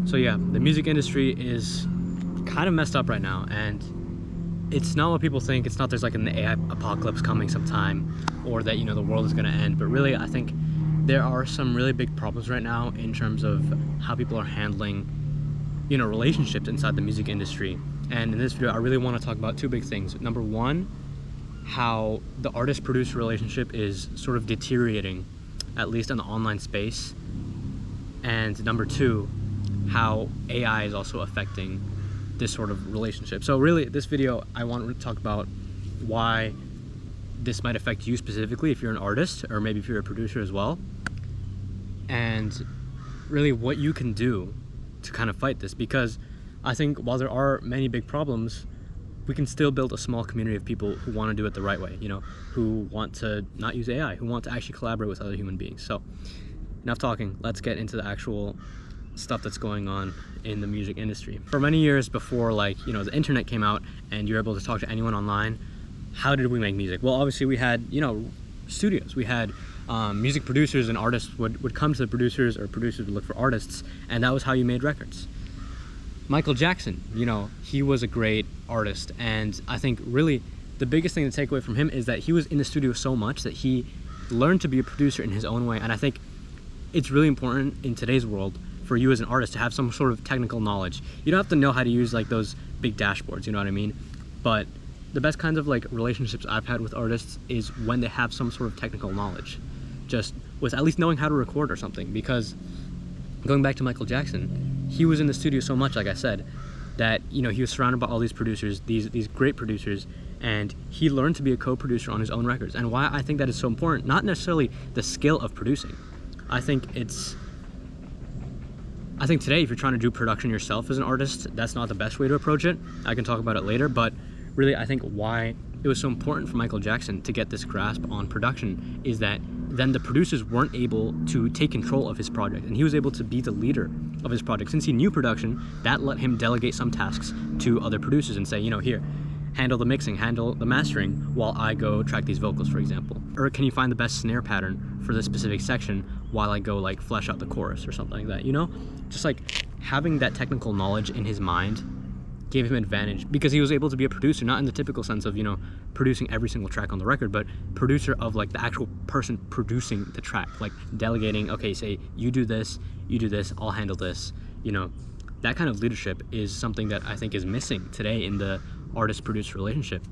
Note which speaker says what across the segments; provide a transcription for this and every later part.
Speaker 1: So yeah, the music industry is kind of messed up right now, and it's not what people think. It's not there's like an AI apocalypse coming sometime, or that, you know, the world is going to end. But really, I think there are some really big problems right now in terms of how people are handling, you know, relationships inside the music industry. And in this video, I really want to talk about two big things. Number one, how the artist-producer relationship is sort of deteriorating, at least in the online space. And number two, how AI is also affecting this sort of relationship. So really, this video, I want to talk about why this might affect you specifically if you're an artist, or maybe if you're a producer as well, and really what you can do to kind of fight this. Because I think while there are many big problems, we can still build a small community of people who want to do it the right way, you know, who want to not use AI, who want to actually collaborate with other human beings. So enough talking, let's get into the actual stuff that's going on in the music industry. For many years before, like, you know, the internet came out and you're able to talk to anyone online, how did we make music? Well, obviously we had, you know, studios. We had music producers, and artists would come to the producers, or producers would look for artists, and that was how you made records. Michael Jackson, you know, he was a great artist, and I think really the biggest thing to take away from him is that he was in the studio so much that he learned to be a producer in his own way. And I think it's really important in today's world for you as an artist to have some sort of technical knowledge. You don't have to know how to use like those big dashboards, you know what I mean? But the best kinds of like relationships I've had with artists is when they have some sort of technical knowledge, just with at least knowing how to record or something. Because going back to Michael Jackson, he was in the studio so much, like I said, that, you know, he was surrounded by all these producers, these great producers, and he learned to be a co-producer on his own records. And why I think that is so important, not necessarily the skill of producing. I think today, if you're trying to do production yourself as an artist, that's not the best way to approach it. I can talk about it later, but really I think why it was so important for Michael Jackson to get this grasp on production is that then the producers weren't able to take control of his project, and he was able to be the leader of his project. Since he knew production, that let him delegate some tasks to other producers and say, you know, here, handle the mixing, handle the mastering, while I go track these vocals, for example. Or can you find the best snare pattern for this specific section while I go like flesh out the chorus or something like that, you know? Just like having that technical knowledge in his mind gave him advantage, because he was able to be a producer, not in the typical sense of, you know, producing every single track on the record, but producer of like the actual person producing the track, like delegating, okay, say you do this, I'll handle this, you know. That kind of leadership is something that I think is missing today in the artist-producer relationship.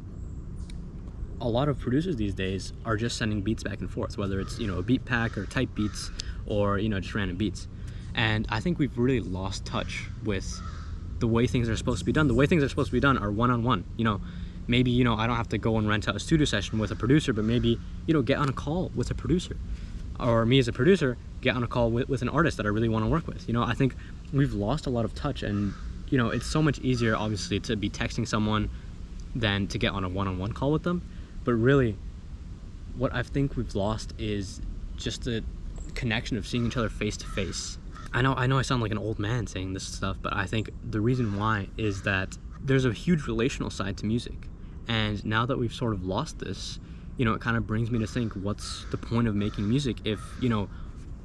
Speaker 1: A lot of producers these days are just sending beats back and forth, whether it's, you know, a beat pack or type beats, or, you know, just random beats. And I think we've really lost touch with the way things are supposed to be done. The way things are supposed to be done are one-on-one. You know, maybe, you know, I don't have to go and rent out a studio session with a producer, but maybe, you know, get on a call with a producer. Or me as a producer, get on a call with an artist that I really want to work with. You know, I think we've lost a lot of touch, and, you know, it's so much easier, obviously, to be texting someone than to get on a one-on-one call with them. But really, what I think we've lost is just the connection of seeing each other face to face. I know I sound like an old man saying this stuff, but I think the reason why is that there's a huge relational side to music. And now that we've sort of lost this, you know, it kind of brings me to think, what's the point of making music if, you know,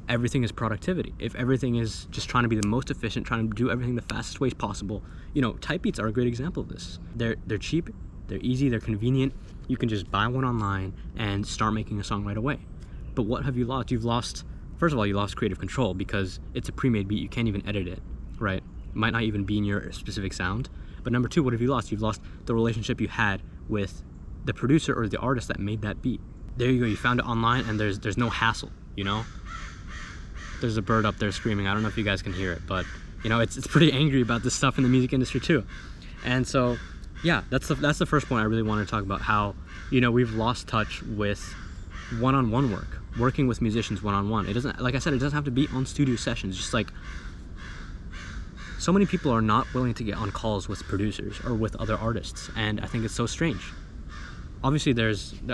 Speaker 1: everything is productivity? If everything is just trying to be the most efficient, trying to do everything the fastest ways possible. You know, type beats are a great example of this. They're cheap, they're easy, they're convenient. You can just buy one online and start making a song right away. But what have you lost? You've lost, first of all, you lost creative control, because it's a pre-made beat. You can't even edit it, right? It might not even be in your specific sound. But number two, what have you lost? You've lost the relationship you had with the producer or the artist that made that beat. There you go, you found it online, and there's no hassle, you know? There's a bird up there screaming. I don't know if you guys can hear it, but, you know, it's pretty angry about this stuff in the music industry too. And so, yeah, that's the first point I really want to talk about, how, you know, we've lost touch with one-on-one work, working with musicians one-on-one. It doesn't, like I said, it doesn't have to be on studio sessions. Just like, so many people are not willing to get on calls with producers or with other artists, and I think it's so strange. Obviously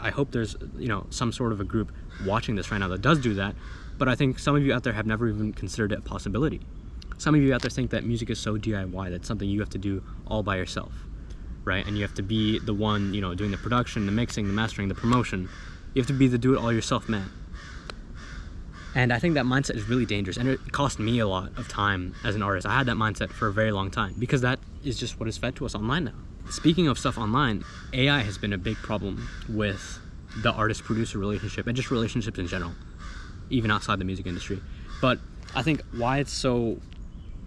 Speaker 1: I hope there's, you know, some sort of a group watching this right now that does do that, but I think some of you out there have never even considered it a possibility. Some of you out there think that music is so DIY, that's something you have to do all by yourself, right? And you have to be the one, you know, doing the production, the mixing, the mastering, the promotion. You have to be the do-it-all-yourself man. And I think that mindset is really dangerous, and it cost me a lot of time as an artist. I had that mindset for a very long time because that is just what is fed to us online now. Speaking of stuff online, AI has been a big problem with the artist-producer relationship and just relationships in general, even outside the music industry. But I think why it's so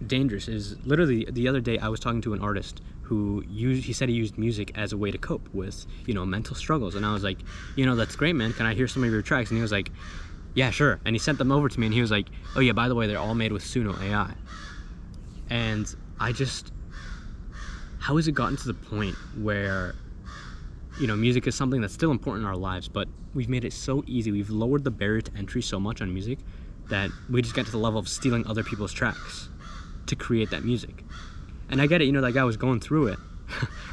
Speaker 1: dangerous is literally the other day I was talking to an artist who he said he used music as a way to cope with, mental struggles. And I was like, that's great, man. Can I hear some of your tracks? And he was like, yeah, sure. And he sent them over to me and he was like, oh yeah, by the way, they're all made with Suno AI. And how has it gotten to the point where, music is something that's still important in our lives, but we've made it so easy. We've lowered the barrier to entry so much on music that we just get to the level of stealing other people's tracks to create that music. And I get it, that guy was going through it,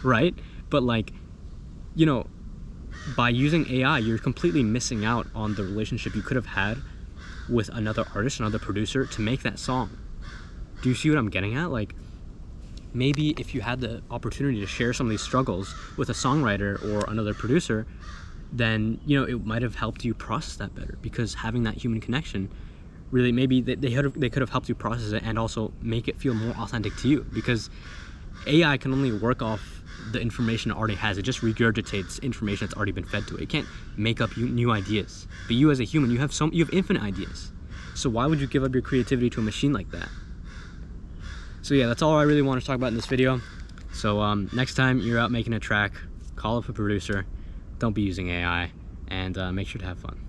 Speaker 1: right? But by using AI, you're completely missing out on the relationship you could have had with another artist, another producer to make that song. Do you see what I'm getting at? Maybe if you had the opportunity to share some of these struggles with a songwriter or another producer, then, it might have helped you process that better, because having that human connection really, maybe they could have helped you process it and also make it feel more authentic to you, because AI can only work off the information it already has. It just regurgitates information that's already been fed to it. It can't make up new ideas. But you as a human, you have infinite ideas. So why would you give up your creativity to a machine like that? So yeah, that's all I really want to talk about in this video. So next time you're out making a track, call up a producer, don't be using AI, and make sure to have fun.